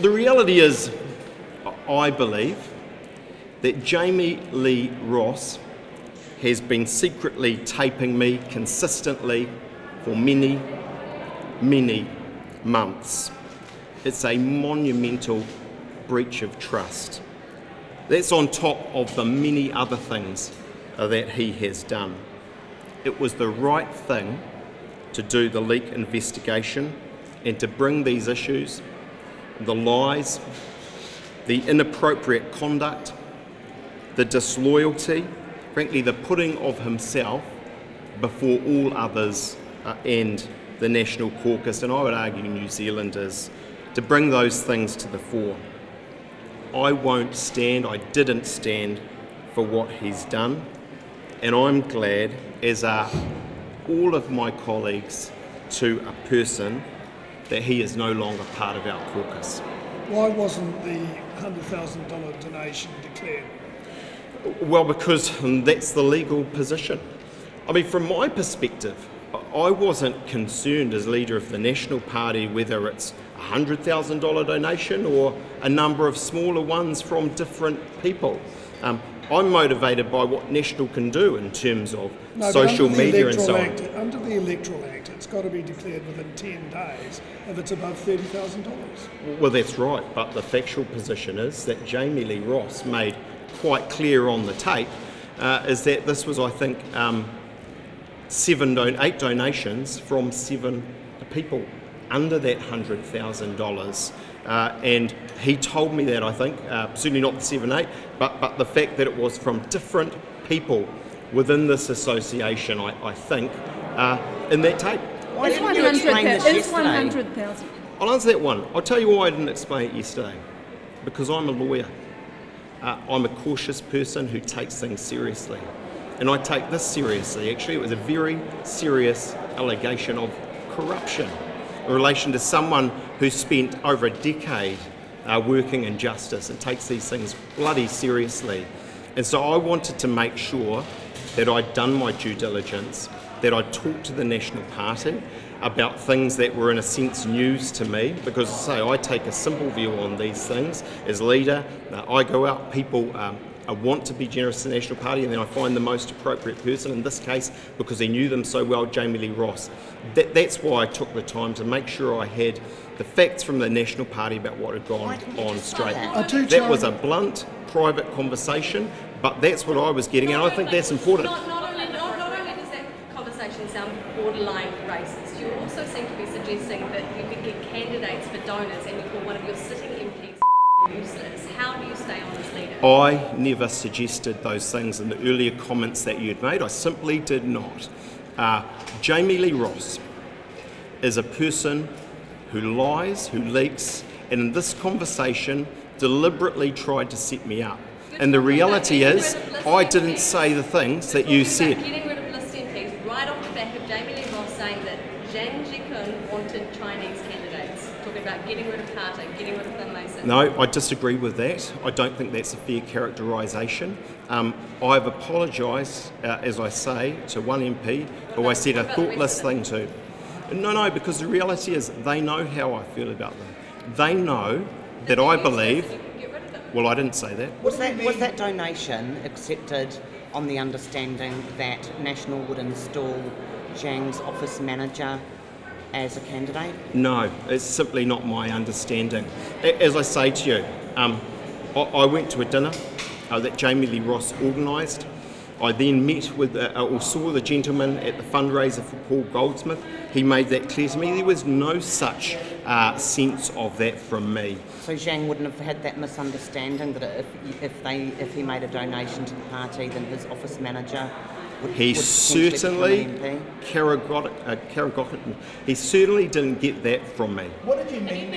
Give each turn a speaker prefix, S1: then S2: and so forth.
S1: The reality is, I believe, that Jami-Lee Ross has been secretly taping me consistently for many, many months. It's a monumental breach of trust. That's on top of the many other things that he has done. It was the right thing to do the leak investigation and to bring these issues, the lies, the inappropriate conduct, the disloyalty, frankly the putting of himself before all others and the National Caucus, and I would argue New Zealanders, to bring those things to the fore. I won't stand, I didn't stand for what he's done, and I'm glad, as are all of my colleagues, to a person, that he is no longer part of our caucus.
S2: Why wasn't the $100,000 donation declared?
S1: Well, because that's the legal position. I mean, from my perspective, I wasn't concerned as leader of the National Party whether it's a $100,000 donation or a number of smaller ones from different people. I'm motivated by what National can do in terms of social media and so on.
S2: Under the Electoral Act, it's got to be declared within 10 days if it's above $30,000.
S1: Well, that's right, but the factual position is that Jami-Lee Ross made quite clear on the tape is that this was, I think, 8 donations from 7 people under that $100,000. And he told me that, I think, certainly not the 7-8, but the fact that it was from different people within this association, I think, in that tape.
S3: Why didn't you explain this yesterday?
S4: 100,000.
S1: I'll answer that one. I'll tell you why I didn't explain it yesterday. Because I'm a lawyer. I'm a cautious person who takes things seriously. And I take this seriously. Actually, it was a very serious allegation of corruption in relation to someone who spent over a decade working in justice and takes these things bloody seriously. And so I wanted to make sure that I'd done my due diligence, that I'd talked to the National Party about things that were in a sense news to me, because as I say, I take a simple view on these things. As leader, I go out, people I want to be generous to the National Party, and then I find the most appropriate person, in this case, because he knew them so well, Jami-Lee Ross. That's why I took the time to make sure I had the facts from the National Party about what had gone on straight. That was a blunt, private conversation, but that's what I was getting, and I think that's important.
S3: Not only does that conversation sound borderline racist, you also seem to be suggesting that you could get candidates for donors and you call one of your sitting MPs useless. How do you stay on as leader?
S1: I never suggested those things in the earlier comments that you'd made. I simply did not. Jami-Lee Ross is a person who lies, who leaks, and in this conversation deliberately tried to set me up. And the reality is, I didn't say the things that you said.
S3: Getting rid of list MPs right off the back of Jami-Lee Ross saying that Zhang Jikun wanted Chinese candidates. Talking about getting rid of Carter, getting rid of Finlayson.
S1: No, I disagree with that. I don't think that's a fair characterisation. I've apologised, as I say, to one MP who I said a thoughtless thing to. No, because the reality is they know how I feel about them. They know that I believe... Well, I didn't say that.
S4: Was that donation accepted on the understanding that National would install Zhang's office manager as a candidate?
S1: No, it's simply not my understanding. As I say to you, I went to a dinner that Jami-Lee Ross organised. I then met with, or saw the gentleman at the fundraiser for Paul Goldsmith. He made that clear to me. There was no such sense of that from me.
S4: So Zhang wouldn't have had that misunderstanding that if he made a donation to the party, then his office manager would
S1: certainly
S4: become an MP?
S1: he certainly didn't get that from me.
S2: What did you mean?